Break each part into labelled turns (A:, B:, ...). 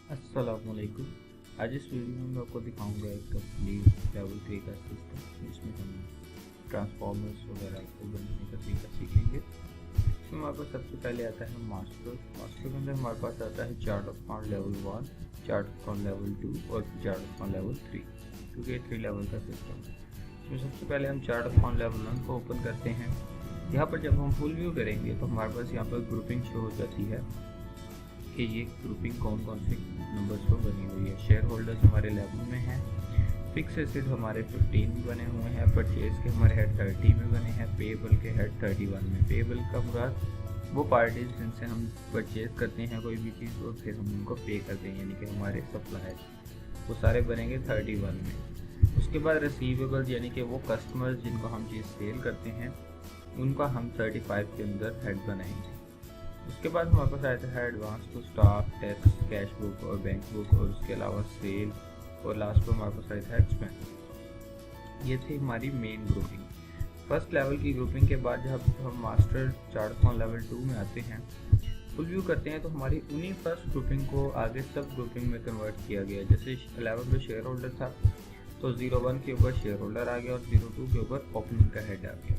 A: अस्सलामुअलैकुम। आज इस वीडियो में मैं आपको दिखाऊंगा एक कंप्लीट लेवल 3 का सिस्टम जिसमें हम ट्रांसफॉर्मर्स वगैरह को बनाने का तरीका सीखेंगे। इसमें हमारे पास सबसे पहले आता है मास्टर के अंदर हमारे पास आता है chart of account level 1, chart of account level 2 और चार्ट ऑफ अकाउंट लेवल 3, क्योंकि ये 3 लेवल का सिस्टम है। इसमें सबसे पहले हम चार्ट ऑफ अकाउंट लेवल 1 को ओपन करते हैं। यहाँ पर जब हम फुल व्यू करेंगे तो हमारे पास यहाँ पर ग्रुपिंग शो हो जाती है कि ये ग्रुपिंग कौन कौन से नंबर्स पर बनी हुई है। शेयर होल्डर्स हमारे 11 में हैं, फिक्स एसेट हमारे 15 में बने हुए हैं, परचेज के हमारे हेड 30 में बने हैं, पेबल के हेड 31 में। पेबल का मुराद वो पार्टीज जिनसे हम परचेज करते हैं कोई भी चीज़ और फिर हम उनको पे करते हैं, यानी कि हमारे सप्लायर्स, वो सारे बनेंगे 31 में। उसके बाद रिसीवेबल यानी कि वो कस्टमर्स जिनको हम चीज़ सेल करते हैं उनका हम 35 के अंदर हेड बनाएंगे। उसके बाद हमारे पास आता है advance to staff, tax, cash book और बैंक बुक, और उसके अलावा सेल, और लास्ट पर हमारे पास आता है एक्सपेंस। ये थी हमारी मेन ग्रुपिंग। फर्स्ट लेवल की ग्रुपिंग के बाद जब हम मास्टर चार्ट अकाउंट लेवल 2 में आते हैं, फुल व्यू करते हैं, तो हमारी उन्हीं फर्स्ट ग्रुपिंग को आगे सब ग्रुपिंग में कन्वर्ट किया गया। जैसे 11 पे शेयर होल्डर था तो 01 के ऊपर शेयर होल्डर आ गया और 02 के ऊपर ओपनिंग का हेड आ गया।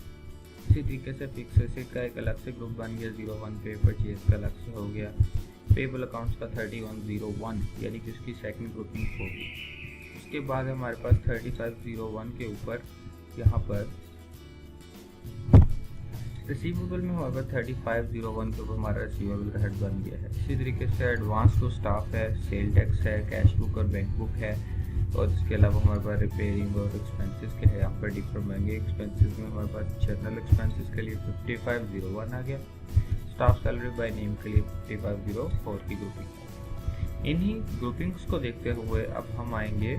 A: इसी तरीके से फिक्स एसेट का एक अलग से ग्रुप बन गया 01 पे, परचेज का अलग से हो गया, पेबल अकाउंट्स का 3101 यानी कि उसकी सेकंड ग्रुपिंग होगी। उसके बाद हमारे पास 3501 के ऊपर यहाँ पर रिसीवेबल में हमारे पास 3501 के ऊपर हमारा रिसीवेबल का हेड बन गया है। इसी तरीके से एडवांस टू स्टाफ है, सेल टैक्स है, कैश बुक और बैंक बुक है, और इसके अलावा हमारे पास रिपेयरिंग और एक्सपेंसेस के है। यहाँ पर डिफर महंगे एक्सपेंसेस में हमारे पास जनरल एक्सपेंसेस के लिए 5501 आ गया। स्टाफ सैलरी बाय नेम के लिए 5504 की ग्रुपिंग। इन्हीं ग्रुपिंग्स को देखते हुए अब हम आएंगे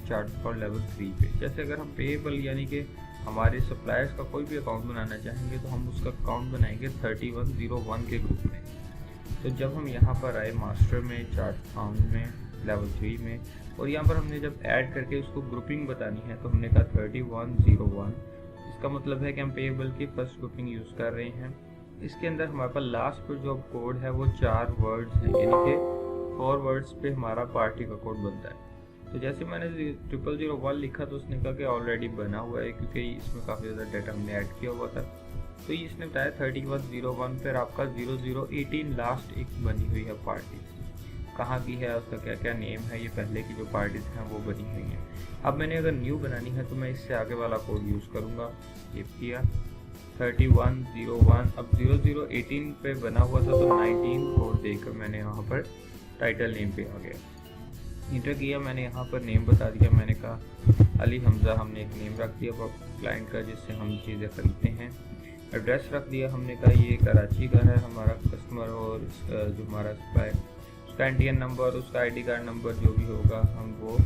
A: चार्ट फॉर लेवल 3 पे। जैसे अगर हम पेएबल यानी कि हमारे सप्लायर्स का कोई भी अकाउंट बनाना चाहेंगे तो हम उसका अकाउंट बनाएंगे 3101 के ग्रुप में। तो जब हम यहाँ पर आए मास्टर में, चार्ट अकाउंट में, लेवल 3 में, और यहाँ पर हमने जब ऐड करके उसको ग्रुपिंग बतानी है तो हमने कहा 3101। इसका मतलब है कि हम पेएबल की फर्स्ट ग्रुपिंग यूज़ कर रहे हैं। इसके अंदर हमारे पास लास्ट पर जो कोड है वो 4 वर्ड्स हैं, यानी कि 4 वर्ड्स पे हमारा पार्टी का कोड बनता है। तो जैसे मैंने 0001 लिखा तो उसने कहा कि ऑलरेडी बना हुआ है, क्योंकि इसमें काफ़ी ज़्यादा डाटा हमने ऐड किया हुआ था। तो इसने बताया 3101 फिर आपका 0018 लास्ट एक बनी हुई है पार्टी, कहाँ की है, उसका क्या क्या नेम है, ये पहले की जो पार्टीज हैं वो बनी हुई हैं। अब मैंने अगर न्यू बनानी है तो मैं इससे आगे वाला कोड यूज़ करूँगा। ये किया 3101, अब 0018 पे बना हुआ था तो 19 कोड देकर मैंने यहाँ पर टाइटल नेम पे आ गया, इंटर किया, मैंने यहाँ पर नेम बता दिया। मैंने कहा अली हमज़ा, हमने एक नेम रख दिया क्लाइंट का जिससे हम चीज़ें खरीदते हैं। एड्रेस रख दिया, हमने कहा ये कराची का है हमारा कस्टमर, और जो हमारा सप्लाई उसका इंडियन नंबर, उसका आईडी कार्ड नंबर जो भी होगा हम वो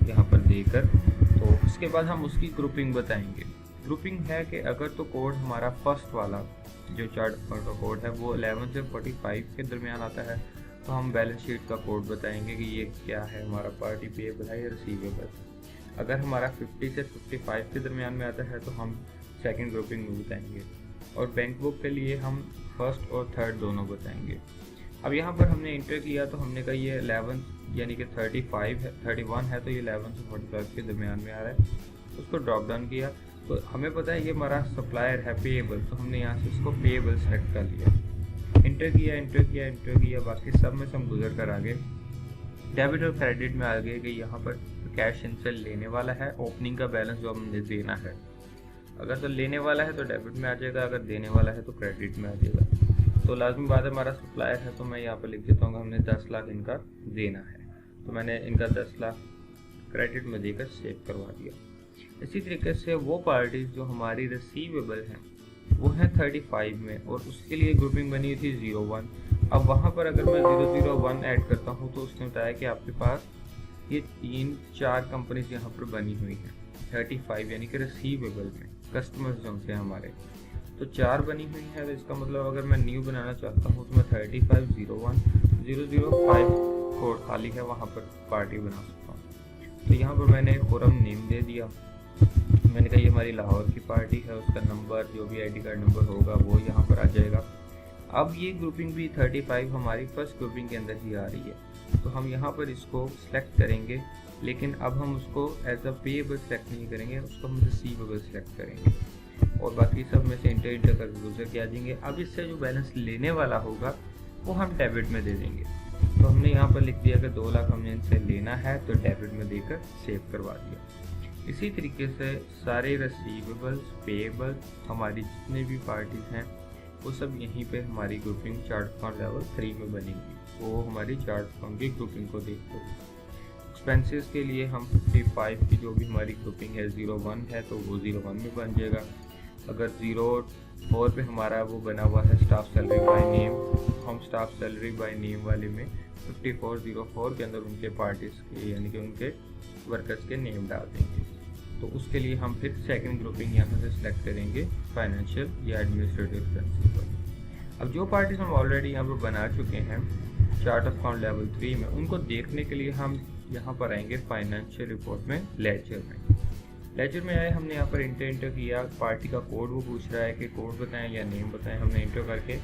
A: यहाँ पर देकर, तो उसके बाद हम उसकी ग्रुपिंग बताएंगे। ग्रुपिंग है कि अगर तो कोड हमारा फर्स्ट वाला जो चार्ट का कोड है वो 11 से 45 के दरमियान आता है तो हम बैलेंस शीट का कोड बताएंगे कि ये क्या है, हमारा पार्टी पेएबल है या रिसीवेबल। अगर हमारा 50 से 55 के दरमियान में आता है तो हम सेकंड ग्रुपिंग में बताएंगे, और बैंक बुक के लिए हम फर्स्ट और थर्ड दोनों बताएंगे। अब यहाँ पर हमने इंटर किया तो हमने कहा ये 11 यानी कि 35 है, 31 है, तो ये 11 से 45 के दरमियान में आ रहा है। उसको ड्रॉप डाउन किया तो हमें पता है ये हमारा सप्लायर है पेएबल, तो हमने यहाँ से इसको पेएबल सेलेक्ट कर लिया। इंटर किया, बाकी सब में से हम गुजर कर आगे डेबिट और क्रेडिट में आ गए कि यहाँ पर कैश इनसे लेने वाला है, ओपनिंग का बैलेंस जो हमने देना है, अगर तो लेने वाला है तो डेबिट में आ जाएगा, अगर देने वाला है तो क्रेडिट में आ जाएगा। तो लाजमी बात है हमारा सप्लायर है तो मैं यहाँ पर लिख देता हूँ हमने 10 लाख इनका देना है, तो मैंने इनका 10 लाख क्रेडिट में देकर सेव करवा दिया। इसी तरीके से वो पार्टीज जो हमारी रिसीवेबल हैं वो है 35 में, और उसके लिए ग्रुपिंग बनी थी 01। अब वहाँ पर अगर मैं 001 ऐड करता हूँ तो उसने बताया कि आपके पास ये 3-4 कंपनीज यहाँ पर बनी हुई हैं 35 यानी कि रिसीवेबल में, कस्टमर्स जो से हमारे तो 4 बनी हुई है। तो इसका मतलब अगर मैं न्यू बनाना चाहता हूँ तो मैं 3501 005 कोड खाली है वहाँ पर पार्टी बना सकता हूँ। तो यहाँ पर मैंने खुरम नेम दे दिया, मैंने कहा ये हमारी लाहौर की पार्टी है, उसका नंबर जो भी आईडी कार्ड नंबर होगा वो यहाँ पर आ जाएगा। अब ये ग्रुपिंग भी 35 हमारी फर्स्ट ग्रुपिंग के अंदर ही आ रही है। तो हम यहाँ पर इसको सिलेक्ट करेंगे, लेकिन अब हम उसको एज अ पेएबल सेलेक्ट नहीं करेंगे, उसको हम रिसीवेबल सेलेक्ट करेंगे और बाकी सब में से इंटर कर गुजर के आ जाएंगे। अब इससे जो बैलेंस लेने वाला होगा वो हम डेबिट में दे देंगे। तो हमने यहाँ पर लिख दिया कि 2 लाख हमने इनसे लेना है, तो डेबिट में देकर सेव करवा दिया। इसी तरीके से सारे रिसीवेबल्स, पेएबल्स, हमारी जितने भी पार्टीज हैं वो सब यहीं पे हमारी ग्रुपिंग चार्ट अकाउंट लेवल 3 में बनेंगी। वो हमारी चार्ट अकाउंट की ग्रुपिंग को देखते हुए एक्सपेंसेस के लिए हम 55 की जो भी हमारी ग्रुपिंग है 01 है तो वो 01 में बन जाएगा। अगर 04 पे हमारा वो बना हुआ है स्टाफ सैलरी बाय नेम, हम स्टाफ सैलरी बाय नेम वाले में 5404 के अंदर उनके पार्टीज के यानी कि उनके वर्कर्स के नेम डाल देंगे। तो उसके लिए हम फिर सेकंड ग्रुपिंग यहाँ से सिलेक्ट करेंगे फाइनेंशियल या एडमिनिस्ट्रेटिव एक्सपेंसेस पर। अब जो पार्टीज हम ऑलरेडी यहाँ पर बना चुके हैं चार्ट ऑफ अकाउंट लेवल 3 में, उनको देखने के लिए हम यहाँ पर आएंगे फाइनेंशियल रिपोर्ट में, लेजर में। लेजर में आए, हमने यहाँ पर इंटर किया, पार्टी का कोड वो पूछ रहा है कि कोड बताएं या नेम बताएं। हमने इंटर करके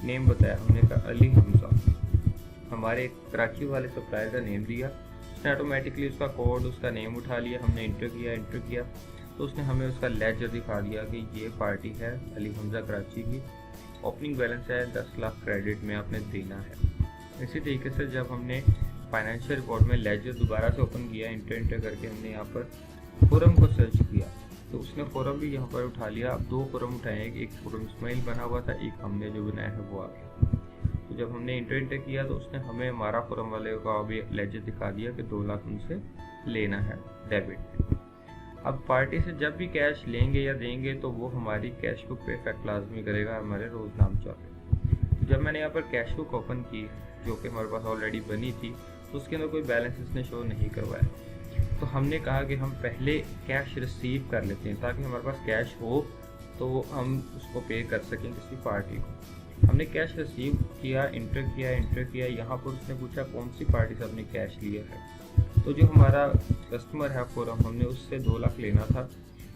A: नेम बताया, हमने कहा अली हमजा, हमारे कराची वाले सप्लायर का नेम दिया। उसने ऑटोमेटिकली उसका कोड, उसका नेम उठा लिया। हमने इंटर किया तो उसने हमें उसका लेजर दिखा दिया कि ये पार्टी है अली हमजा कराची की, ओपनिंग बैलेंस है 10 लाख क्रेडिट में आपने देना है। इसी तरीके से जब हमने फाइनेंशियल रिपोर्ट में लेजर दोबारा से ओपन किया, इंटर करके हमने यहाँ पर फोरम को सर्च किया तो उसने फोरम भी यहाँ पर उठा लिया। अब 2 फोरम उठाए, एक फोरम इस्माइल बना हुआ था, एक हमने जो बनाया है वो आ गया। तो जब हमने इंटर किया तो उसने हमें हमारा फोरम वाले का भी लेजर दिखा दिया कि 2 लाख उनसे लेना है डेबिट। अब पार्टी से जब भी कैश लेंगे या देंगे तो वो हमारी कैश बुक पे इफेक्ट लाजमी करेगा हमारे रोजनामचा पे। जब मैंने यहाँ पर कैश बुक ओपन की जो कि हमारे पास ऑलरेडी बनी थी तो उसके अंदर कोई बैलेंस इसने शो नहीं करवाया। तो हमने कहा कि हम पहले कैश रिसीव कर लेते हैं ताकि हमारे पास कैश हो तो हम उसको पे कर सकें किसी पार्टी को। हमने कैश रिसीव किया, इंटर किया। यहाँ पर उसने पूछा कौन सी पार्टी से आपने कैश लिया है। तो जो हमारा कस्टमर है फोरम, हमने उससे 2 लाख लेना था।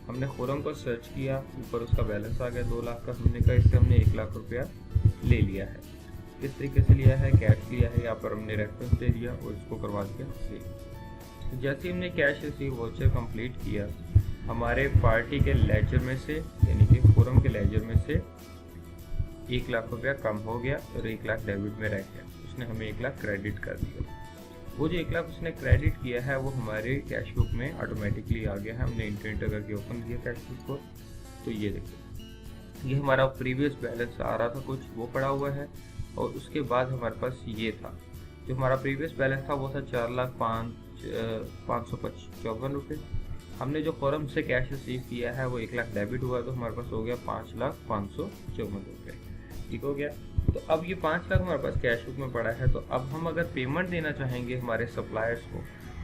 A: हमने फोरम को सर्च किया, ऊपर उसका बैलेंस आ गया 2 लाख का। हमने कहा इससे हमने 1 लाख रुपया ले लिया है। किस तरीके से लिया है, कैश लिया है, यहाँ पर हमने रेफरेंस दे दिया और इसको करवा दिया सेव। तो जैसे हमने कैश रिसीव वाउचर कंप्लीट किया, हमारे पार्टी के लेजर में से यानी कि फोरम के लेजर में से 1 लाख रुपया कम हो गया और 1 लाख डेबिट में रह गया। उसने हमें 1 लाख क्रेडिट कर दिया। वो जो 1 लाख उसने क्रेडिट किया है वो हमारे कैश बुक में ऑटोमेटिकली आ गया है। हमने इंटर करके ओपन किया कैश बुक को तो ये देखो, ये हमारा प्रीवियस बैलेंस आ रहा था कुछ, वो पड़ा हुआ है। और उसके बाद हमारे पास ये था, जो हमारा प्रीवियस बैलेंस था वो था 4,554 रुपये। हमने जो फोरम से कैश रिसीव किया है वो 1 लाख डेबिट हुआ तो हमारे पास हो गया 5,554 रुपये। ठीक हो गया। तो अब ये 5 लाख हमारे पास कैश बुक में पड़ा है। तो अब हम अगर पेमेंट देना चाहेंगे हमारे सप्लायर्स को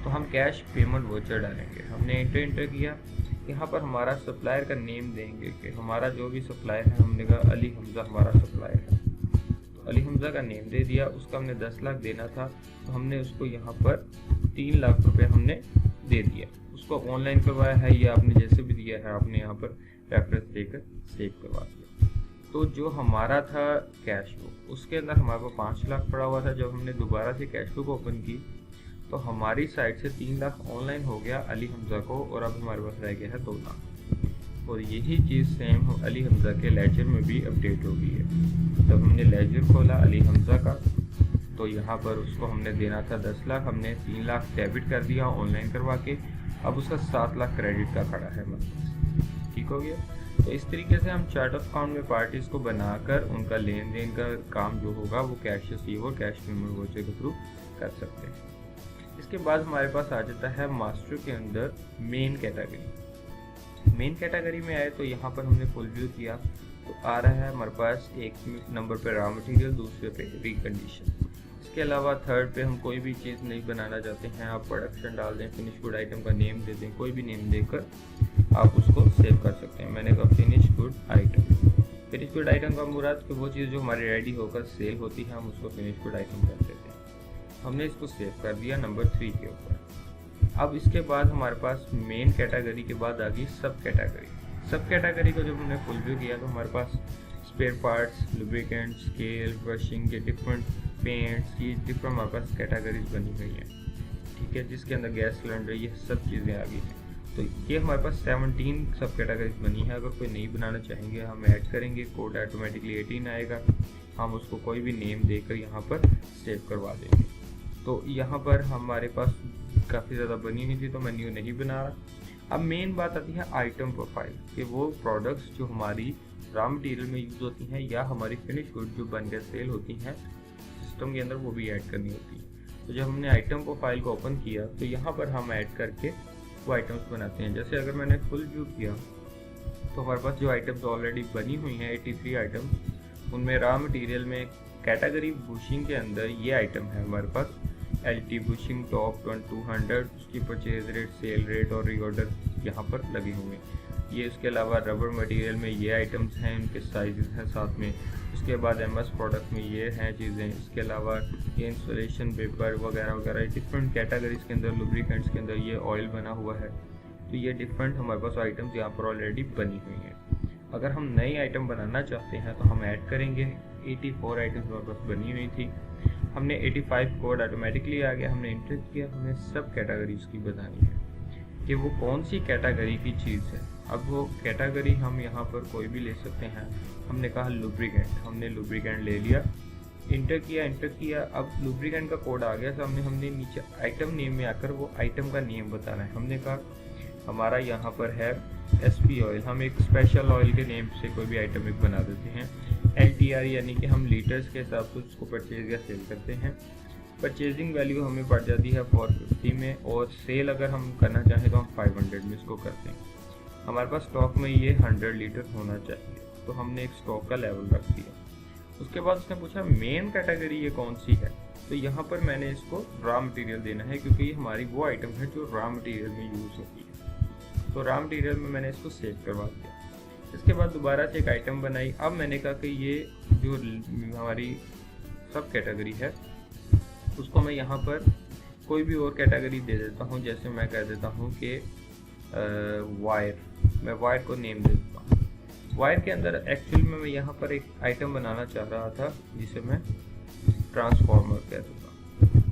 A: तो हम कैश पेमेंट वोचर डालेंगे। हमने इंटर किया, यहाँ पर हमारा सप्लायर का नेम देंगे कि हमारा जो भी सप्लायर है, हमने कहा अली हमजा हमारा सप्लायर है, तो अली हमजा का नेम दे दिया। उसका हमने 10 लाख देना था तो हमने उसको यहाँ पर 3 लाख रुपये हमने दे दिया। उसको ऑनलाइन करवाया है या आपने जैसे भी दिया है आपने यहाँ पर रेफरेंस देकर सेव करवा दिया। तो जो हमारा था कैश बुक उसके अंदर हमारे पास 5 लाख पड़ा हुआ था। जब हमने दोबारा से कैश बुक ओपन की तो हमारी साइड से 3 लाख ऑनलाइन हो गया अली हमजा को और अब हमारे पास रह गया है 2 लाख। और यही चीज़ सेम अली हमजा के लेजर में भी अपडेट हो गई है। जब हमने लेजर खोला अली हमजा का तो यहाँ पर उसको हमने देना था 10 लाख, हमने 3 लाख डेबिट कर दिया ऑनलाइन करवा के। अब उसका 7 लाख क्रेडिट का खड़ा है हमारे पास। ठीक हो गया। तो इस तरीके से हम चार्ट ऑफ अकाउंट में पार्टीज को बनाकर उनका लेन देन का काम जो होगा वो कैश रिसीव और कैश पेमेंट वोचर के थ्रू कर सकते हैं। इसके बाद हमारे पास आ जाता है मास्टर के अंदर मेन कैटेगरी। मेन कैटेगरी में आए तो यहाँ पर हमने फुल व्यू किया तो आ रहा है हमारे पास एक नंबर पे रॉ मटेरियल, दूसरे पे रिकंडीशन। इसके अलावा थर्ड पे हम कोई भी चीज़ नहीं बनाना चाहते हैं, आप प्रोडक्शन डाल दें, फिनिश गुड आइटम का नेम दे दें, कोई भी नेम देकर आप उसको सेव कर सकते हैं। मैंने कहा finish good item. Finish good item का मुराद कि वो चीज़ जो हमारी रेडी होकर सेल होती है हम उसको फिनिश गुड आइटम कर देते हैं। हमने इसको सेव कर दिया नंबर 3 के ऊपर। अब इसके बाद हमारे पास मेन कैटेगरी के बाद आ गई सब कैटेगरी। सब कैटेगरी को जब हमने फुल व्यू किया तो हमारे पास spare parts, lubricant, scale, brushing के डिफरेंट पेंट्स, ये डिफरेंट हमारे पास कैटेगरीज बनी हुई हैं, ठीक है, जिसके अंदर गैस सिलेंडर ये सब चीज़ें आ गई हैं। तो ये हमारे पास 17 सब कैटेगरीज बनी है। अगर कोई नहीं बनाना चाहेंगे हम ऐड करेंगे, कोड ऑटोमेटिकली 18 आएगा, हम उसको कोई भी नेम देकर यहाँ पर सेव करवा देंगे। तो यहाँ पर हमारे पास काफ़ी ज़्यादा बनी हुई थी तो मैं न्यू नहीं बना रहा। अब मेन बात आती है आइटम प्रोफाइल, कि वो प्रोडक्ट्स जो हमारी रॉ मटेरियल में यूज़ होती हैं या हमारी फिनिश गुड जो बनकर सेल होती हैं सिस्टम के अंदर, वो भी ऐड करनी होती है। तो जब हमने आइटम प्रोफाइल को ओपन किया तो यहाँ पर हम ऐड करके वो आइटम्स बनाते हैं। जैसे अगर मैंने फुल व्यू किया तो हमारे पास जो आइटम्स ऑलरेडी बनी हुई हैं 83 आइटम्स, उनमें रॉ मटेरियल में कैटेगरी बुशिंग के अंदर ये आइटम है हमारे पास LT बुशिंग टॉप 200, उसकी परचेज रेट, सेल रेट और रीऑर्डर यहाँ पर लगे हुए हैं। ये इसके अलावा रबर मटेरियल में ये आइटम्स हैं, उनके साइजेस हैं साथ में। उसके बाद MS प्रोडक्ट में ये हैं चीज़ें। इसके अलावा ये इंसुलेशन पेपर वगैरह वगैरह डिफरेंट कैटेगरीज के अंदर, लुब्रिकेंट्स के अंदर ये ऑयल बना हुआ है। तो ये डिफरेंट हमारे पास आइटम्स यहाँ पर ऑलरेडी बनी हुई हैं। अगर हम नई आइटम बनाना चाहते हैं तो हम ऐड करेंगे। 84 आइटम्स हमारे पास बनी हुई थी, हमने 85 कोड ऑटोमेटिकली आ गया, हमने इंटर किया। हमें सब कैटेगरीज की बतानी है कि वो कौन सी कैटेगरी की चीज़ है। अब वो कैटेगरी हम यहाँ पर कोई भी ले सकते हैं। हमने कहा लुब्रिकेंट, हमने लुब्रिकेंट ले लिया, इंटर किया। अब लुब्रिकेंट का कोड आ गया सामने, हमने नीचे आइटम नेम में आकर वो आइटम का नेम बताना है। हमने कहा हमारा यहाँ पर है SP ऑयल, हम एक स्पेशल ऑयल के नेम से कोई भी आइटम एक बना देते हैं। LTR यानी कि हम लीटर्स के हिसाब से उसको परचेज या सेल करते हैं। परचेजिंग वैल्यू हमें पड़ जाती है 450 में, और सेल अगर हम करना चाहें तो हम 500 में इसको करते हैं। हमारे पास स्टॉक में ये 100 लीटर होना चाहिए, तो हमने एक स्टॉक का लेवल रख दिया। उसके बाद उसने पूछा मेन कैटेगरी ये कौन सी है, तो यहाँ पर मैंने इसको रॉ मटेरियल देना है, क्योंकि ये हमारी वो आइटम है जो रॉ मटेरियल में यूज़ होती है। तो रॉ मटेरियल में मैंने इसको सेव करवा दिया। इसके बाद दोबारा से एक आइटम बनाई। अब मैंने कहा कि ये जो हमारी सब कैटेगरी है उसको मैं यहाँ पर कोई भी और कैटेगरी दे देता हूँ। जैसे मैं कह देता हूँ कि वायर, मैं वायर को नेम दे देता हूँ। वायर के अंदर एक्चुअल में मैं यहाँ पर एक आइटम बनाना चाह रहा था जिसे मैं ट्रांसफार्मर कह देता हूँ।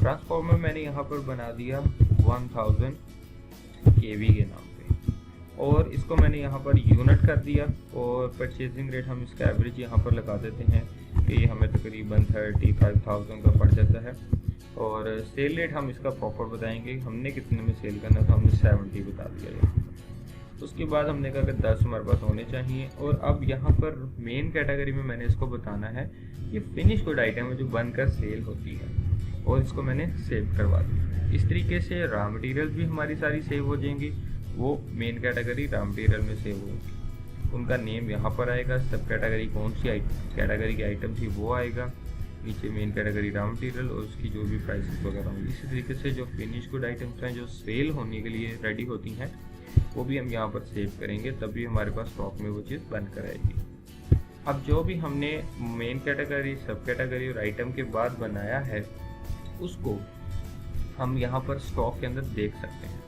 A: ट्रांसफार्मर मैंने यहाँ पर बना दिया 1000 kV के नाम पे, और इसको मैंने यहाँ पर यूनिट कर दिया। और परचेजिंग रेट हम इसका एवरेज यहाँ पर लगा देते हैं कि ये हमें तकरीबन 35,000 का पड़ जाता है। और सेल रेट हम इसका प्रॉपर बताएंगे, हमने कितने में सेल करना था, हमने 70 बता दिया यहाँ पर। उसके बाद हमने कहा कि 10 हमारे पास होने चाहिए। और अब यहाँ पर मेन कैटेगरी में मैंने इसको बताना है ये फिनिश गुड आइटम है जो बनकर सेल होती है, और इसको मैंने सेव करवा दिया। इस तरीके से रॉ मटेरियल भी हमारी सारी सेव हो जाएंगी, वो मेन कैटेगरी रॉ मटेरियल में सेव होगी, उनका नेम यहाँ पर आएगा, सब कैटेगरी कौन सी कैटेगरी की आइटम थी वो आएगा, नीचे मेन कैटेगरी रॉ मटेरियल और उसकी जो भी प्राइसेस वगैरह होंगी। इसी तरीके से जो फिनिश गुड आइटम्स हैं जो सेल होने के लिए रेडी होती हैं वो भी हम यहाँ पर सेव करेंगे, तभी हमारे पास स्टॉक में वो चीज़ बनकर आएगी। अब जो भी हमने मेन कैटेगरी, सब कैटेगरी और आइटम के बाद बनाया है उसको हम यहाँ पर स्टॉक के अंदर देख सकते हैं।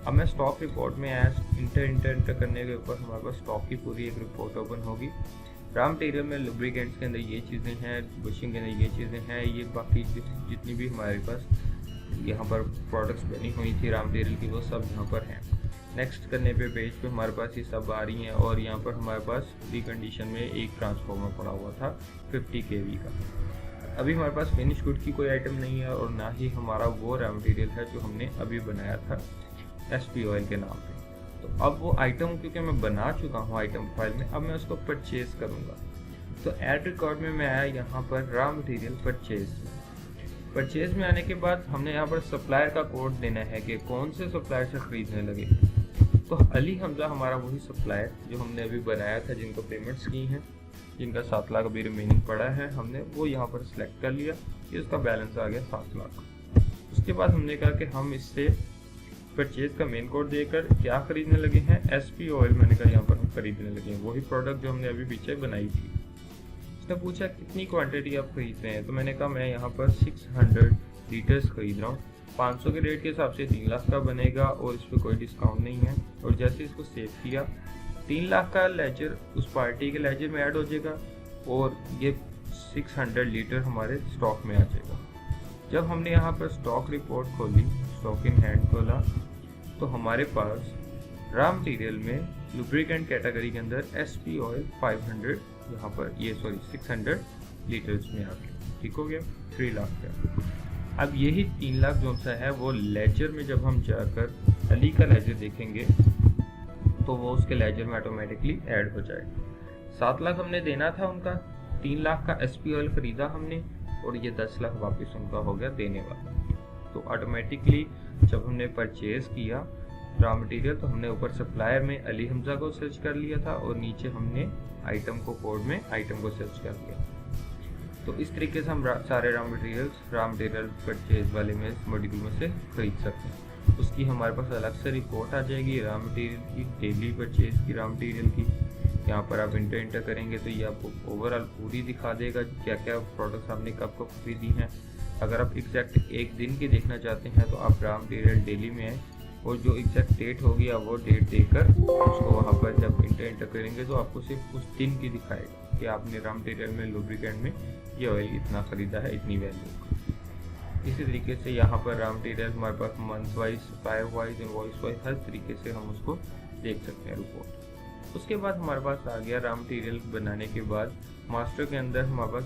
A: अब मैं स्टॉक रिपोर्ट में आया, इंटर करने के ऊपर हमारे पास स्टॉक की पूरी एक रिपोर्ट ओपन होगी। रॉ मटेरियल में लुब्रिकेंट्स के अंदर ये चीज़ें हैं, बुशिंग के अंदर ये चीज़ें हैं, ये बाकी जितनी भी हमारे पास यहाँ पर प्रोडक्ट्स बनी हुई थी रॉ मटेरियल की वो सब यहाँ पर हैं। नेक्स्ट करने पे पेज पे हमारे पास ये सब आ रही हैं, और यहाँ पर हमारे पास फ्री कंडीशन में एक ट्रांसफार्मर पड़ा हुआ था 50 kV का। अभी हमारे पास फिनिश गुड की कोई आइटम नहीं है, और ना ही हमारा वो रॉ मटेरियल है जो हमने अभी बनाया था SP ऑयल के नाम पे। तो अब वो आइटम क्योंकि मैं बना चुका हूँ आइटम फाइल में, अब मैं उसको परचेज करूँगा। तो ऐड रिकॉर्ड में मैं आया यहाँ पर रॉ मटेरियल परचेज में आने के बाद हमने यहाँ पर सप्लायर का कोड देना है कि कौन से सप्लायर से ख़रीदने लगे। तो अली हमजा हमारा वही सप्लायर जो हमने अभी बनाया था, जिनको पेमेंट्स की हैं, जिनका 7 लाख अभी रिमेनिंग पड़ा है, हमने वो यहाँ पर सिलेक्ट कर लिया कि उसका बैलेंस आ गया 7 लाख। उसके बाद हमने कहा कि हम इससे परचेज का मेन कोड देकर क्या खरीदने लगे हैं, SP ऑयल मैंने कहा यहाँ पर हम खरीदने लगे हैं, वही प्रोडक्ट जो हमने अभी पीछे बनाई थी। उसने पूछा कितनी क्वांटिटी आप खरीद रहे हैं, तो मैंने कहा मैं यहाँ पर 600 लीटर्स खरीद रहा हूँ। 500 के रेट के हिसाब से 3 लाख का बनेगा और इस पर कोई डिस्काउंट नहीं है। और जैसे इसको सेव किया 3 लाख का लेजर उस पार्टी के लेजर में ऐड हो जाएगा और ये 600 लीटर हमारे स्टॉक में आ जाएगा। जब हमने यहाँ पर स्टॉक रिपोर्ट खोली, स्टॉक इन हैंड खोला, तो हमारे पास रॉ मटेरियल में लुब्रिकेंट कैटेगरी के अंदर एसपी ऑयल 500 यहाँ पर 600 लीटर्स में आ गया। ठीक हो गया, 3 लाख का। अब यही 3 लाख जो सा है वो लेजर में जब हम जाकर अली का लेजर देखेंगे तो वो उसके लेजर में ऑटोमेटिकली ऐड हो जाएगा। 7 लाख हमने देना था उनका, 3 लाख का एसपी ऑयल खरीदा हमने और ये 10 लाख वापस उनका हो गया देने वाला। तो ऑटोमेटिकली जब हमने परचेज किया रॉ मटेरियल तो हमने ऊपर सप्लायर में अली हमजा को सर्च कर लिया था और नीचे हमने आइटम को कोड में आइटम को सर्च कर लिया। तो इस तरीके से हम सारे रॉ मटेरियल परचेज वाले में मॉड्यूल में से खरीद सकते हैं। उसकी हमारे पास अलग से रिपोर्ट आ जाएगी रॉ मटेरियल की, डेली परचेज की रॉ मटेरियल की। यहाँ पर आप इंटर करेंगे तो ये आपको ओवरऑल पूरी दिखा देगा क्या क्या प्रोडक्ट्स आपने कब कब खरीदी हैं। अगर आप एग्जैक्ट एक दिन की देखना चाहते हैं तो आप रॉ मटेरियल डेली में है और जो एग्जैक्ट डेट होगी आप वो डेट देकर उसको वहाँ पर जब इंटर करेंगे तो आपको सिर्फ उस दिन की दिखाएगा कि आपने रॉ मटेरियल में लुब्रिकेंट में ये ऑयल इतना ख़रीदा है, इतनी वैल्यू। इसी तरीके से यहाँ पर रॉ मटेरियल हमारे पास month wise, supplier wise, invoice wise हर तरीके से हम उसको देख सकते हैं रिपोर्ट। उसके बाद हमारे पास आ गया रॉ मटेरियल बनाने के बाद मास्टर के अंदर हमारे पास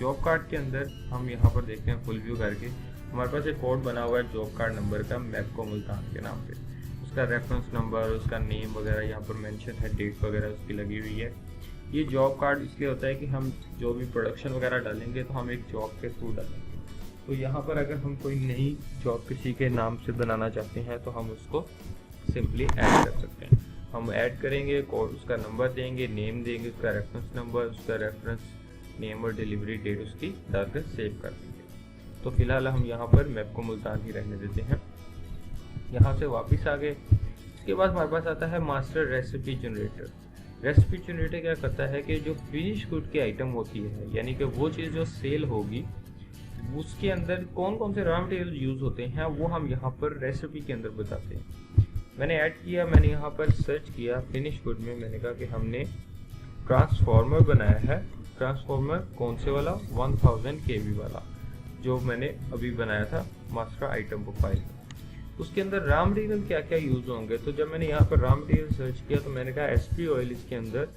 A: जॉब कार्ड के अंदर हम यहाँ पर देखते हैं फुल व्यू करके हमारे पास एक कोड बना हुआ है जॉब कार्ड नंबर का, मैपको मुल्तान के नाम पे। उसका रेफरेंस नंबर, उसका नेम वगैरह यहाँ पर मेंशन है, डेट वगैरह उसकी लगी हुई है। ये जॉब कार्ड इसलिए होता है कि हम जो भी प्रोडक्शन वगैरह डालेंगे तो हम एक जॉब के थ्रू डालेंगे। तो यहाँ पर अगर हम कोई नई जॉब किसी के नाम से बनाना चाहते हैं तो हम उसको सिंपली ऐड कर सकते हैं। हम ऐड करेंगे, कोड उसका नंबर देंगे, नेम देंगे, उसका रेफरेंस नंबर, उसका रेफरेंस नेम और डिलीवरी डेट उसकी डालकर सेव कर देंगे। तो फिलहाल हम यहाँ पर मैप को मुल्तान ही रहने देते हैं। यहाँ से वापस आ गए। इसके बाद हमारे पास आता है master recipe generator. Recipe generator क्या करता है कि जो फिनिश गुड की आइटम होती है, यानी कि वो चीज़ जो सेल होगी उसके अंदर कौन कौन से रॉ मटेरियल यूज़ होते हैं वो हम यहाँ पर रेसिपी के अंदर बताते हैं। मैंने ऐड किया, मैंने यहाँ पर सर्च किया फिनिश गुड में, मैंने कहा कि हमने ट्रांसफॉर्मर बनाया है। ट्रांसफॉर्मर कौन से वाला? 1000 kV वाला, जो मैंने अभी बनाया था मास्टर आइटम प्रोफाइल। उसके अंदर रॉ मटेरियल क्या क्या यूज़ होंगे, तो जब मैंने यहाँ पर रॉ मटेरियल सर्च किया तो मैंने कहा एसपी ऑयल इसके अंदर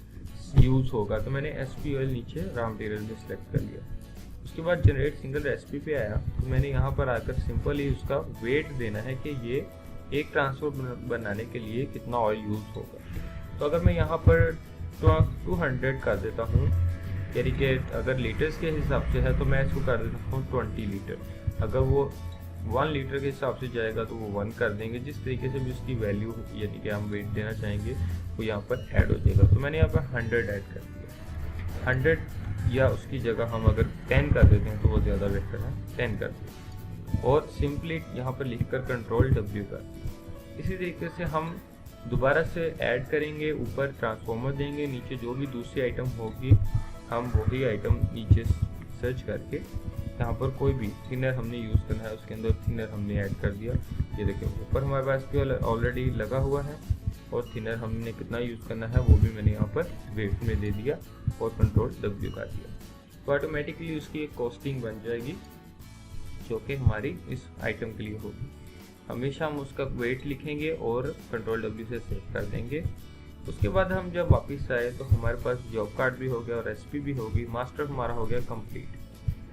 A: यूज़ होगा, तो मैंने एसपी ऑयल नीचे रॉ मटेरियल में सिलेक्ट कर लिया। उसके बाद जनरेट सिंगल रेसिपी पे आया तो मैंने यहाँ पर आकर सिंपल ही उसका वेट देना है कि ये एक ट्रांसफर बनाने के लिए कितना ऑयल यूज़ होगा। तो अगर मैं यहाँ पर 200 कर देता हूँ, यानी कि अगर लीटर्स के हिसाब से है तो मैं इसको कर देता हूँ 20 लीटर। अगर वो 1 लीटर के हिसाब से जाएगा तो वो 1 कर देंगे। जिस तरीके से भी उसकी वैल्यू यानी कि हम वेट देना चाहेंगे वो यहाँ पर ऐड हो जाएगा। तो मैंने यहाँ पर 100 ऐड कर दिया। 100 या उसकी जगह हम अगर 10 कर देते हैं तो वो ज़्यादा बेहतर है, 10 कर दें और सिंपली यहाँ पर लिख कर कंट्रोल W कर। इसी तरीके से हम दोबारा से ऐड करेंगे, ऊपर ट्रांसफॉर्मर देंगे, नीचे जो भी दूसरी आइटम होगी हम वही आइटम नीचे सर्च करके यहाँ पर कोई भी थिनर हमने यूज़ करना है उसके अंदर थिनर हमने ऐड कर दिया। ये देखिए ऊपर हमारे पास भी ऑलरेडी लगा हुआ है और थिनर हमने कितना यूज़ करना है वो भी मैंने यहाँ पर वेट में दे दिया और कंट्रोल W कर दिया। तो ऑटोमेटिकली उसकी एक कॉस्टिंग बन जाएगी जो कि हमारी इस आइटम के लिए होगी। हमेशा हम उसका वेट लिखेंगे और कंट्रोल W से सेव कर देंगे। उसके बाद हम जब वापस आए तो हमारे पास जॉब कार्ड भी हो गया और रेसिपी भी होगी, मास्टर हमारा हो गया कंप्लीट।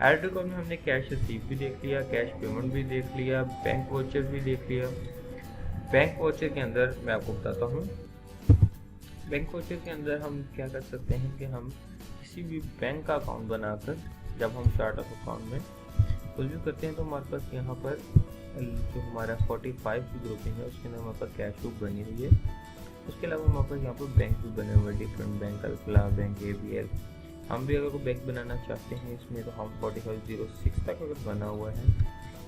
A: एड रिकॉर्ड में हमने कैश रिसीव भी देख लिया, कैश पेमेंट भी देख लिया, बैंक वाउचर भी देख लिया। बैंक वाउचर के अंदर मैं आपको बताता हूँ, बैंक वाउचर के अंदर हम क्या कर सकते हैं कि हम किसी भी बैंक का अकाउंट बनाकर जब हम चार्ट ऑफ अकाउंट में फुलव्यू करते हैं तो हमारे पास यहाँ पर जो हमारा 45 की ग्रुपिंग है उसके अंदर हमारे पास कैश बुक बनी हुई है। उसके अलावा हमारे पास यहाँ पर बैंक भी बने हुए हैं, different bank, Alfalah bank, ABL। हम भी अगर कोई बैंक बनाना चाहते हैं इसमें तो हम 4506 तक अगर बना हुआ है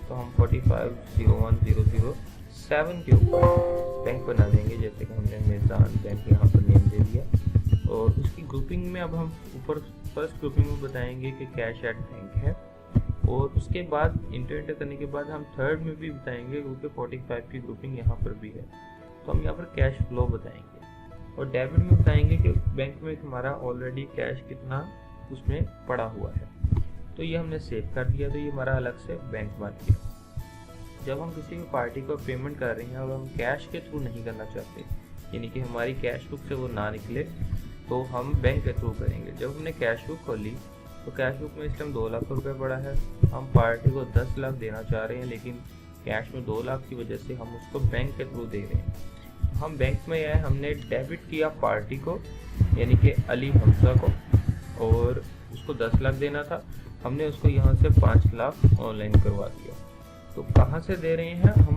A: तो हम 45010007 के ऊपर बैंक बना देंगे। जैसे कि हमने मेज़ान बैंक यहाँ पर नेम दे दिया और उसकी ग्रुपिंग में अब हम ऊपर फर्स्ट ग्रुपिंग में बताएंगे कि कैश एट बैंक है और उसके बाद इंटर करने के बाद हम थर्ड में भी बताएंगे क्योंकि 45 की ग्रुपिंग यहाँ पर भी है तो हम यहाँ पर कैश फ्लो बताएंगे। और डेबिट में बताएंगे कि बैंक में हमारा ऑलरेडी कैश कितना उसमें पड़ा हुआ है। तो ये हमने सेव कर दिया, तो ये हमारा अलग से बैंक बन गया। जब हम किसी भी पार्टी को पेमेंट कर रहे हैं और हम कैश के थ्रू नहीं करना चाहते, यानी कि हमारी कैश बुक से वो ना निकले, तो हम बैंक के थ्रू करेंगे। जब हमने कैश बुक खोली तो कैश बुक में इस टाइम 2 लाख रुपए पड़ा है, हम पार्टी को 10 लाख देना चाह रहे हैं, लेकिन कैश में 2 लाख की वजह से हम उसको बैंक के थ्रू दे रहे हैं। तो हम बैंक में आए, हमने डेबिट किया पार्टी को, यानी कि अली हमजा को, और उसको 10 लाख देना था, हमने उसको यहाँ से 5 लाख ऑनलाइन करवा दिया। तो कहाँ से दे रहे हैं हम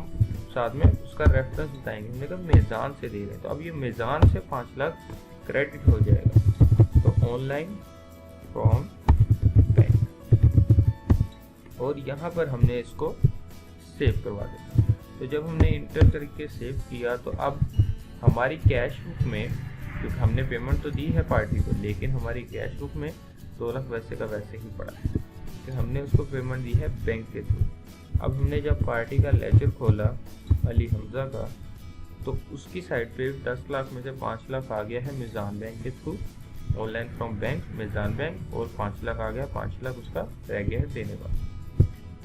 A: साथ में उसका रेफरेंस बताएंगे। हमने कहा मेज़ान से दे रहे हैं, तो अब ये मेज़ान से 5 लाख क्रेडिट हो जाएगा। तो ऑनलाइन फ्रॉम बैंक, और यहाँ पर हमने इसको सेव करवा दिया। तो जब हमने इंटर करके सेव किया, तो अब हमारी कैश बुक में, क्योंकि हमने पेमेंट तो दी है पार्टी को, लेकिन हमारी कैश बुक में 2 लाख वैसे का वैसे ही पड़ा है, कि हमने उसको पेमेंट दी है बैंक के थ्रू। अब हमने जब पार्टी का लेजर खोला अली हमजा का, तो उसकी साइड पे 10 लाख में से 5 लाख आ गया है मेज़ान बैंक के through, online from bank मेज़ान bank, और 5 लाख आ गया, 5 लाख उसका रह गया है देने वाला।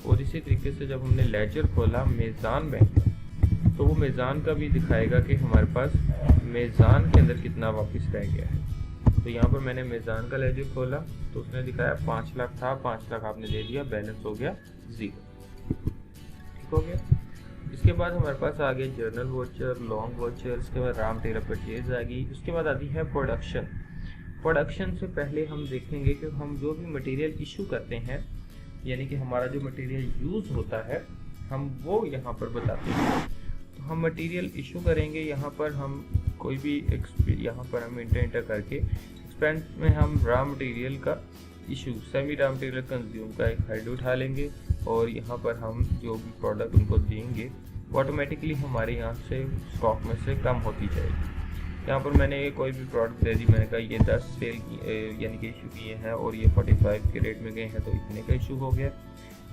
A: और इसी तरीके से जब हमने लेजर खोला मेज़ान बैंक का, तो वो मेज़ान का भी दिखाएगा कि हमारे पास मेज़ान के अंदर कितना वापस रह गया है। तो यहाँ पर मैंने मेज़ान का लेजर खोला तो उसने दिखाया 5 लाख था, 5 लाख आपने दे दिया, बैलेंस हो गया 0। ठीक हो गया। इसके बाद हमारे पास आ गया जर्नल वोचर, लॉन्ग वोचर, इसके बाद रॉ मटेरियल परचेज आ गई। उसके बाद आती है प्रोडक्शन। प्रोडक्शन से पहले हम देखेंगे कि हम जो भी मटेरियल इशू करते हैं, यानी कि हमारा जो मटेरियल यूज़ होता है, हम वो यहाँ पर बताते हैं। तो हम मटेरियल इशू करेंगे, यहाँ पर हम कोई भी यहाँ पर हम इंटर करके एक्सपेंस में हम रॉ मटेरियल का issue, semi raw material consume का एक हेड उठा लेंगे, और यहाँ पर हम जो भी प्रोडक्ट उनको देंगे वो ऑटोमेटिकली हमारे यहाँ से स्टॉक में से कम होती जाएगी। यहाँ पर मैंने कोई भी प्रोडक्ट दे दी, मैंने कहा ये 10 सेल यानी कि इशू किए हैं और ये 45 के रेट में गए हैं, तो इतने का इशू हो गया।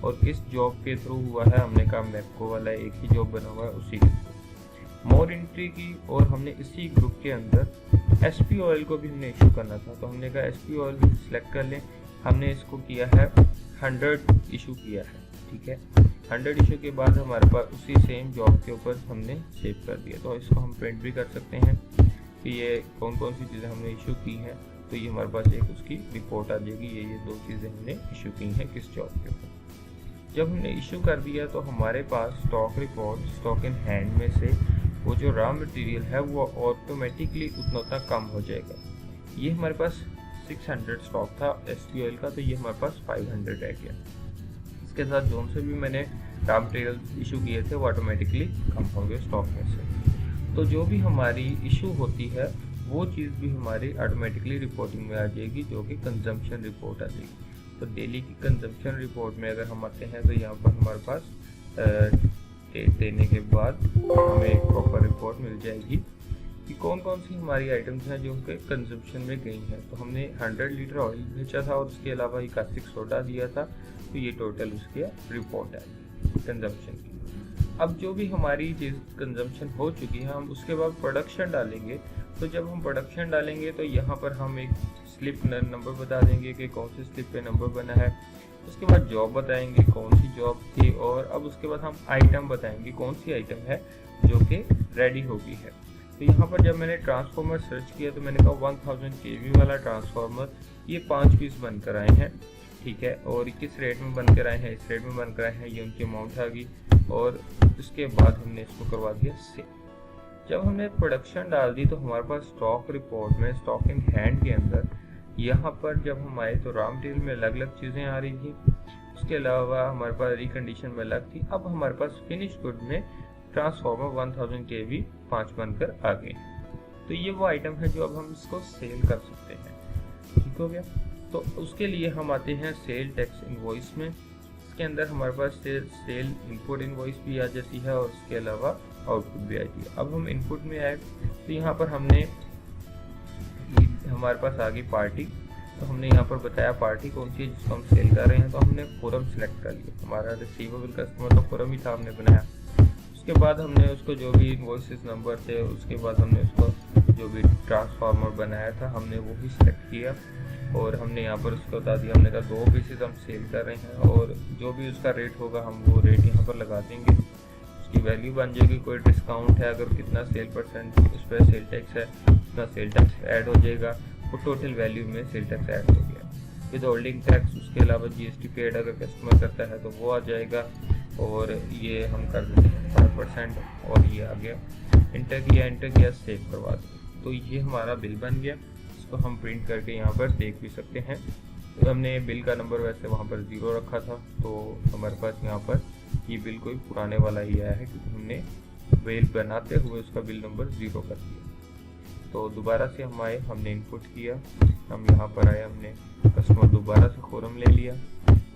A: और किस जॉब के थ्रू हुआ है, हमने कहा मैपको वाला एक ही जॉब बना हुआ है उसी के थ्रू। मोर एंट्री की, और हमने इसी ग्रुप के अंदर एसपी ऑयल को भी हमने इशू करना था, तो हमने कहा एसपी ऑयल भी सिलेक्ट कर लें। हमने इसको किया है 100 इशू किया है, ठीक है। 100 इशू के बाद हमारे पास उसी सेम जॉब के ऊपर हमने सेव कर दिया। तो इसको हम प्रिंट भी कर सकते हैं कि ये कौन कौन सी चीज़ें हमने इशू की हैं, तो ये हमारे पास एक उसकी रिपोर्ट आ जाएगी, ये 2 चीज़ें हमने इशू की हैं किस जॉब के ऊपर। जब हमने इशू कर दिया तो हमारे पास stock report, stock in hand में से वो जो रॉ मटेरियल है वो ऑटोमेटिकली उतना कम हो जाएगा। ये हमारे पास 600 स्टॉक था एसपी ऑयल का, तो ये हमारे पास 500 रह गया। इसके साथ जो से भी मैंने रॉ मटेरियल इशू किए थे वो ऑटोमेटिकली कम होंगे स्टॉक में से। तो जो भी हमारी इशू होती है वो चीज़ भी हमारी ऑटोमेटिकली रिपोर्टिंग में आ जाएगी, जो कि कंजम्पशन रिपोर्ट आ जाएगी। तो डेली की कंजम्पशन रिपोर्ट में अगर हम आते हैं तो यहाँ पर हमारे पास देने के बाद हमें एक प्रॉपर रिपोर्ट मिल जाएगी कि कौन कौन सी हमारी आइटम्स हैं जो कि कंजम्पशन में गई हैं। तो हमने 100 लीटर ऑयल बेचा था और उसके अलावा कास्टिक सोडा दिया था, तो ये टोटल उसकी रिपोर्ट है कंजम्पशन की। अब जो भी हमारी चीज़ कंजम्पशन हो चुकी है, हम उसके बाद प्रोडक्शन डालेंगे। तो जब हम प्रोडक्शन डालेंगे तो यहाँ पर हम एक स्लिप नंबर बता देंगे कि कौन सी स्लिप पे नंबर बना है। उसके बाद जॉब बताएंगे कौन सी जॉब थी, और अब उसके बाद हम आइटम बताएंगे कौन सी आइटम है जो कि रेडी हो गई है। तो यहाँ पर जब मैंने ट्रांसफार्मर सर्च किया तो मैंने कहा 1000 kV वाला ट्रांसफार्मर, ये 5 पीस बनकर आए हैं, ठीक है, और किस रेट में बनकर आए हैं, इस रेट में बनकर आए हैं, ये उनकी अमाउंट आ गई। और उसके बाद हमने इसको करवा दिया सेल। जब हमने प्रोडक्शन डाल दी तो हमारे पास स्टॉक रिपोर्ट में, स्टॉक इन हैंड के अंदर, यहाँ पर जब हम आए तो रॉ मटेरियल में अलग अलग चीज़ें आ रही थी, उसके अलावा हमारे पास रिकंडीशन में अलग थी। अब हमारे पास फिनिश गुड में ट्रांसफार्मर 1000 kV 5 बनकर आ गए। तो ये वो आइटम है जो अब हम इसको सेल कर सकते हैं, ठीक हो गया। तो उसके लिए हम आते हैं सेल टैक्स इनवॉइस में। इसके अंदर हमारे पास सेल इनपुट इनवॉइस भी आ जाती है और उसके अलावा आउटपुट भी आती है। अब हम इनपुट में आए तो यहाँ पर हमने, हमारे पास आ गई पार्टी, तो हमने यहाँ पर बताया पार्टी कौन सी है जिसको हम सेल कर रहे हैं, तो हमने फोरम सेलेक्ट कर लिया। हमारा रिसीवेबल कस्टमर तो फोरम ही था, हमने बनाया। उसके बाद हमने उसको जो भी इनवॉइसेस नंबर थे, उसके बाद हमने उसको जो भी ट्रांसफार्मर बनाया था हमने वो भी सिलेक्ट किया और हमने यहाँ पर उसको बता दिया, हमने कहा 2 पीसेस हम सेल कर रहे हैं और जो भी उसका रेट होगा हम वो रेट यहाँ पर लगा देंगे, उसकी वैल्यू बन जाएगी। कोई डिस्काउंट है, अगर कितना सेल परसेंट उस पर सेल टैक्स है उतना सेल टैक्स ऐड हो जाएगा, वो टोटल वैल्यू में सेल टैक्स ऐड हो गया विद होल्डिंग टैक्स। उसके अलावा GST पेड अगर कस्टमर करता है तो वो आ जाएगा और ये हम कर देते हैं 5% और ये आ गया। इंटर किया सेव करवा दें तो ये हमारा बिल बन गया। इसको हम प्रिंट करके यहाँ पर देख भी सकते हैं। तो हमने बिल का नंबर वैसे वहाँ पर 0 रखा था तो हमारे पास यहाँ पर ये बिल कोई पुराने वाला ही आया है क्योंकि हमने बिल बनाते हुए उसका बिल नंबर 0 कर दिया। तो दोबारा से हम आए, हमने इनपुट किया, हम यहाँ पर आए, हमने कस्टमर दोबारा से फोरम ले लिया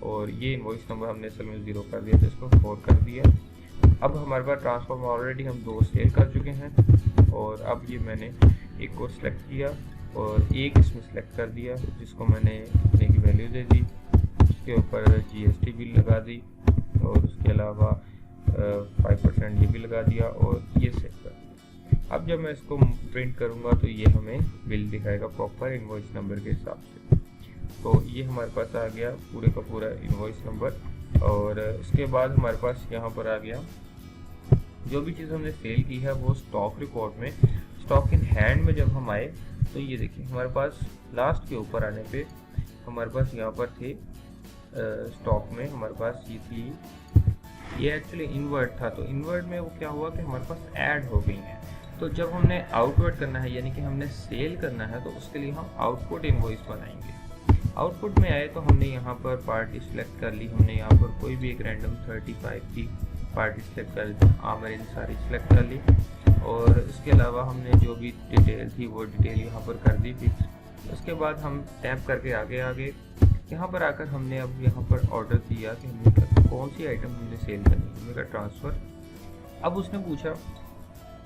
A: और ये इनवॉइस नंबर हमने असल में 0 कर दिया तो इसको 4 कर दिया। अब हमारे पास ट्रांसफॉर्मर ऑलरेडी हम 2 सेल कर चुके हैं और अब ये मैंने एक को सिलेक्ट किया और एक इसमें सिलेक्ट कर दिया जिसको मैंने अपने की वैल्यू दे दी, उसके ऊपर GST बिल लगा दी और उसके अलावा 5% ये भी लगा दिया और ये सेव कर दिया। अब जब मैं इसको प्रिंट करूँगा तो ये हमें बिल दिखाएगा प्रॉपर इनवॉइस नंबर के हिसाब से। तो ये हमारे पास आ गया पूरे का पूरा इनवॉइस नंबर और उसके बाद हमारे पास यहाँ पर आ गया जो भी चीज़ हमने सेल की है वो स्टॉक रिकॉर्ड में, स्टॉक इन हैंड में जब हम आए तो ये देखिए हमारे पास लास्ट के ऊपर आने पे हमारे पास यहाँ पर थे स्टॉक में हमारे पास ये थी, ये एक्चुअली इनवर्ट था। तो इनवर्ट में वो क्या हुआ कि हमारे पास ऐड हो गई हैं। तो जब हमने आउटवर्ड करना है यानी कि हमने सेल करना है तो उसके लिए हम आउटपुट इनवॉइस बनाएंगे। आउटपुट में आए तो हमने यहाँ पर पार्टी सिलेक्ट कर ली, हमने यहाँ पर कोई भी एक रैंडम 35 की पार्टी सिलेक्ट कर ली, आमिर सारी सिलेक्ट कर ली और इसके अलावा हमने जो भी डिटेल थी वो डिटेल यहाँ पर कर दी फिक्स। उसके बाद हम टैप करके आगे यहाँ पर आकर हमने अब यहाँ पर ऑर्डर दिया कि हमने कौन सी आइटम हमने सेल करनी है, हमने कहा ट्रांसफ़र। अब उसने पूछा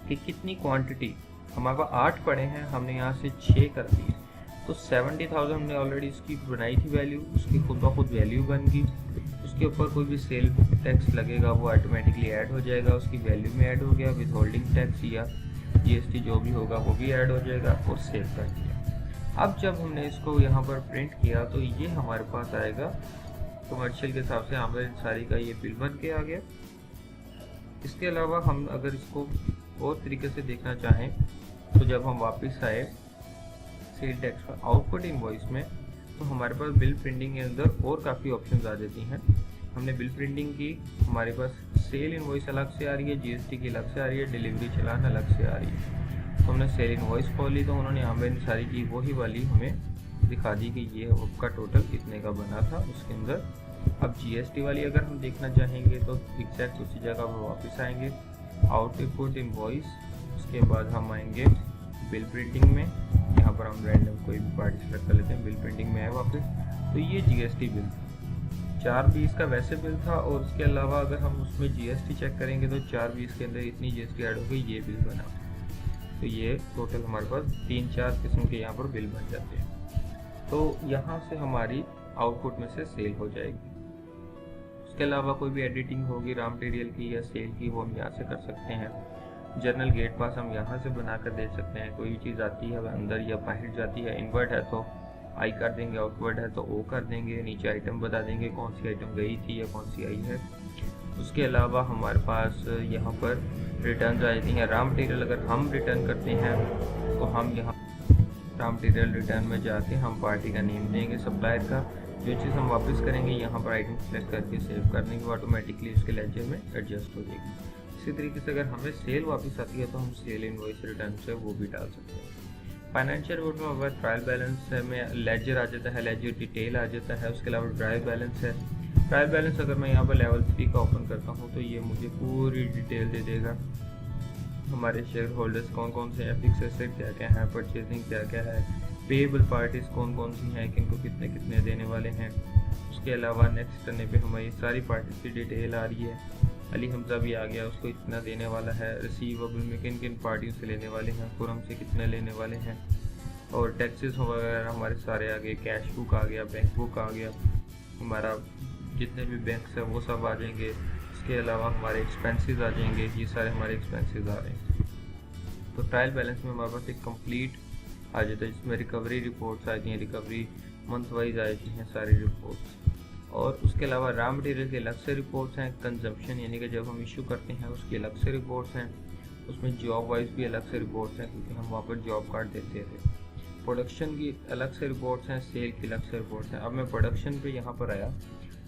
A: कि कितनी क्वांटिटी, हमारे पास 8 पड़े हैं, हमने यहाँ से 6 कर दिए तो 70,000 हमने ऑलरेडी इसकी बनाई थी वैल्यू, उसकी खुद ब खुद वैल्यू बन गई। उसके ऊपर कोई भी सेल टैक्स लगेगा वो ऑटोमेटिकली ऐड हो जाएगा, उसकी वैल्यू में ऐड हो गया, विद होल्डिंग टैक्स या GST जो भी होगा वो भी ऐड हो जाएगा और सेव कर दिया। अब जब हमने इसको यहाँ पर प्रिंट किया तो ये हमारे पास आएगा कमर्शियल के हिसाब से आमिर अंसारी का ये बिल बन के आ गया। इसके अलावा हम अगर इसको और तरीके से देखना चाहें तो जब हम वापस आए सेल टैक्स पर आउटपुट इनवॉइस में तो हमारे पास बिल प्रिंटिंग के अंदर और काफ़ी ऑप्शंस आ जाती हैं। हमने बिल प्रिंटिंग की, हमारे पास सेल इनवॉइस अलग से आ रही है, GST की अलग से आ रही है, डिलीवरी चालान अलग से आ रही है। तो हमने सेल इनवॉइस खोली तो उन्होंने आमिर अंसारी की वही वाली हमें दिखा दी कि ये आपका टोटल इतने का बना था उसके अंदर। अब GST वाली अगर हम देखना चाहेंगे तो एग्जैक्ट उसी जगह पर वापस आएंगे, आउटपुट इनवॉइस, उसके बाद हम आएंगे बिल प्रिंटिंग में, यहाँ पर हम रैंडम कोई भी पार्टी सेलेक्ट कर लेते हैं, बिल प्रिंटिंग में आए वापस तो ये GST बिल था, 420 का वैसे बिल था और उसके अलावा अगर हम उसमें GST चेक करेंगे तो 420 के अंदर इतनी GST ऐड हो गई, ये बिल बना। तो ये टोटल हमारे पास 3-4 किस्म के यहाँ पर बिल बन जाते हैं। तो यहाँ से हमारी आउटपुट में से सेल हो जाएगी। उसके अलावा कोई भी एडिटिंग होगी रॉ मटेरियल की या सेल की वो हम यहाँ से कर सकते हैं। जर्नल गेट पास हम यहाँ से बना कर दे सकते हैं, कोई चीज़ आती है अंदर या बाहर जाती है, इनवर्ट है तो आई कर देंगे, आउटवर्ड है तो ओ कर देंगे, नीचे आइटम बता देंगे कौन सी आइटम गई थी या कौन सी आई है। उसके अलावा हमारे पास यहाँ पर रिटर्न आ जाती हैं। रॉ मटेरियल अगर हम रिटर्न करते हैं तो हम यहाँ रॉ मटेरियल रिटर्न में जाके हम पार्टी का नेम देंगे सप्लायर का, जो चीज़ हम वापस करेंगे यहाँ पर आइटम सेलेक्ट करके सेव करने के ऑटोमेटिकली उसके लेजर में एडजस्ट हो जाएगी। इसी तरीके से अगर हमें सेल वापस आती है तो हम सेल इनवॉइस रिटर्न से वो भी डाल सकते हैं। फाइनेंशियल रिपोर्ट में हमारे ट्रायल बैलेंस में लेजर आ जाता है, लेजर डिटेल आ जाता है, उसके अलावा ट्रायल बैलेंस है। ट्रायल बैलेंस अगर मैं यहाँ पर लेवल 3 का ओपन करता हूँ तो ये मुझे पूरी डिटेल दे देगा, हमारे शेयर होल्डर्स कौन कौन से हैं, फिक्स एसेट क्या क्या है, परचेजिंग क्या क्या है, पेएबल पार्टीज कौन कौन सी हैं, किनको कितने कितने देने वाले हैं। उसके अलावा नेक्स्ट करने पे हमारी सारी पार्टीज की डिटेल आ रही है। अली हमजा भी आ गया, उसको इतना देने वाला है, रिसीवेबल में किन किन पार्टियों से लेने वाले हैं, खुरम से कितने लेने वाले हैं, और टैक्सेस वगैरह हमारे सारे आ गए, कैश बुक आ गया, बैंक बुक आ गया, हमारा जितने भी बैंक्स हैं वो सब आ जाएंगे। इसके अलावा हमारे एक्सपेंसेस आ जाएंगे, ये सारे हमारे एक्सपेंसेस आ रहे हैं। तो ट्रायल बैलेंस में हमारे पास एक कंप्लीट आ जाता है, जिसमें रिकवरी रिपोर्ट्स आती हैं, रिकवरी मंथ वाइज आती हैं सारी रिपोर्ट्स। और उसके अलावा रॉ मटेरियल के अलग से रिपोर्ट्स हैं, कंजम्पशन यानी कि जब हम इशू करते हैं उसकी अलग से रिपोर्ट्स हैं, उसमें जॉब वाइज भी अलग से रिपोर्ट्स हैं क्योंकि हम वहाँ पर जॉब कार्ड देते थे। प्रोडक्शन की अलग से रिपोर्ट्स हैं, सेल की अलग से रिपोर्ट्स हैं। अब मैं प्रोडक्शन पे यहाँ पर आया,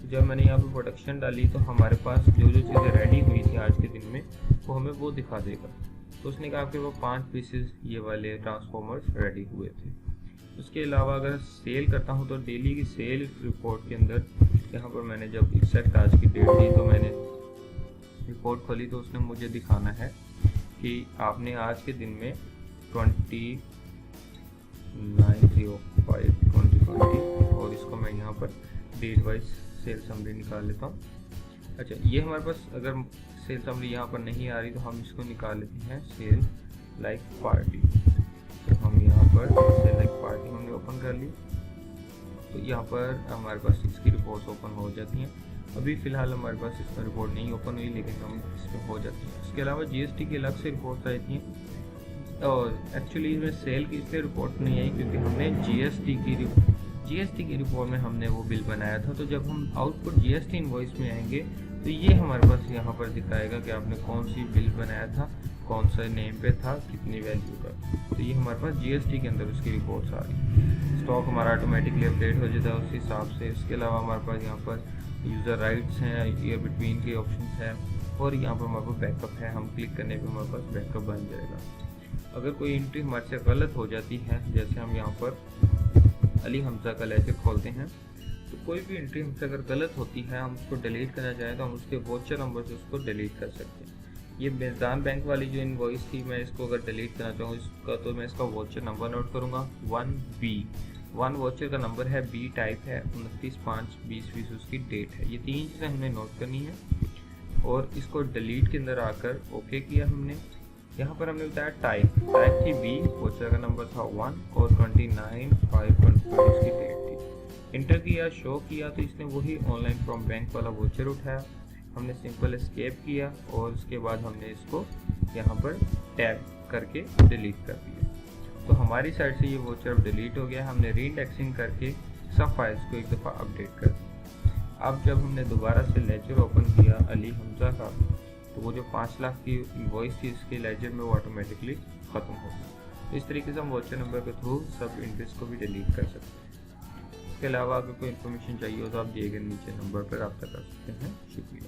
A: जब मैंने यहाँ पे प्रोडक्शन डाली तो हमारे पास जो जो चीज़ें रेडी हुई थी आज के दिन में वो हमें वो दिखा देगा। तो उसने कहा आपके पास 5 पीसेस ये वाले ट्रांसफॉर्मर्स रेडी हुए थे। उसके अलावा अगर सेल करता हूँ तो डेली की सेल रिपोर्ट के अंदर यहाँ पर मैंने जब एग्जैक्ट आज की डेट दी तो मैंने रिपोर्ट खोली तो उसने मुझे दिखाना है कि आपने आज के दिन में 29/05/2020 और इसको मैं यहाँ पर डेट वाइज सेल समरी निकाल लेता हूँ। अच्छा, ये हमारे पास अगर सेल समरी यहाँ पर नहीं आ रही तो हम इसको निकाल लेते हैं सेल लाइक पार्टी। तो हम यहाँ पर सेल लाइक पार्टी हमने ओपन कर ली तो यहाँ पर हमारे पास इसकी रिपोर्ट्स ओपन हो जाती हैं। अभी फ़िलहाल हमारे पास इसमें रिपोर्ट नहीं ओपन हुई लेकिन हम इसमें हो जाती हैं। इसके अलावा जीएसटी की अलग से रिपोर्ट्स आई थी और एक्चुअली इसमें सेल की इसलिए रिपोर्ट नहीं आई क्योंकि हमने जीएसटी की रिपोर्ट में हमने वो बिल बनाया था। तो जब हम आउटपुट जीएसटी इनवॉइस में आएंगे तो ये हमारे पास यहाँ पर दिखाएगा कि आपने कौन सी बिल बनाया था, कौन सा नेम पे था, कितनी वैल्यू का। तो ये हमारे पास जीएसटी के अंदर उसकी रिपोर्ट्स आ रही है। स्टॉक हमारा ऑटोमेटिकली अपडेट हो जाता है उस हिसाब से। इसके अलावा हमारे पास यहाँ पर यूज़र राइट्स हैं, ईयर बिटवीन के ऑप्शन हैं और यहाँ पर हमारे पास बैकअप है। हम क्लिक करने पर हमारे पास बैकअप बन जाएगा। अगर कोई एंट्री हमारे से गलत हो जाती है, जैसे हम यहाँ पर अली हमजा का लेजर खोलते हैं तो कोई भी एंट्री हमसे अगर गलत होती है, हम उसको डिलीट करना चाहें तो हम उसके वोचर नंबर से उसको डिलीट कर सकते हैं। ये मेज़ान बैंक वाली जो इनवॉइस थी, मैं इसको अगर डिलीट करना चाहूँ इसका तो मैं इसका वोचर नंबर नोट करूँगा 1 वोचर का नंबर है, बी टाइप है, 29/5/2020 उसकी डेट है। ये 3 चीज़ें हमने नोट करनी है और इसको डिलीट के अंदर आकर ओके किया हमने। यहाँ पर हमने बताया टाइप थी बी, वोचर का नंबर था 1 और 29/5/2020 की डेट थी। इंटर किया, शो किया तो इसने वही ऑनलाइन फ्रॉम बैंक वाला वोचर उठाया। हमने सिंपल एस्केप किया और उसके बाद हमने इसको यहाँ पर टैब करके डिलीट कर दिया। तो हमारी साइड से ये वोचर डिलीट हो गया। हमने रीइंडेक्सिंग करके सब फाइल्स को एक दफ़ा अपडेट कर दिया। अब जब हमने दोबारा से लेजर ओपन किया अली हमजा का तो वो जो 5 लाख की इनवॉइस थी इसके लेजर में वो ऑटोमेटिकली ख़त्म हो गई। तो इस तरीके से हम वोचर नंबर के थ्रू सब एंट्रीज को भी डिलीट कर सकते हैं। इसके अलावा अगर कोई इन्फॉर्मेशन चाहिए हो तो आप दिए गए नीचे नंबर पर रब्ता कर सकते हैं। शुक्रिया।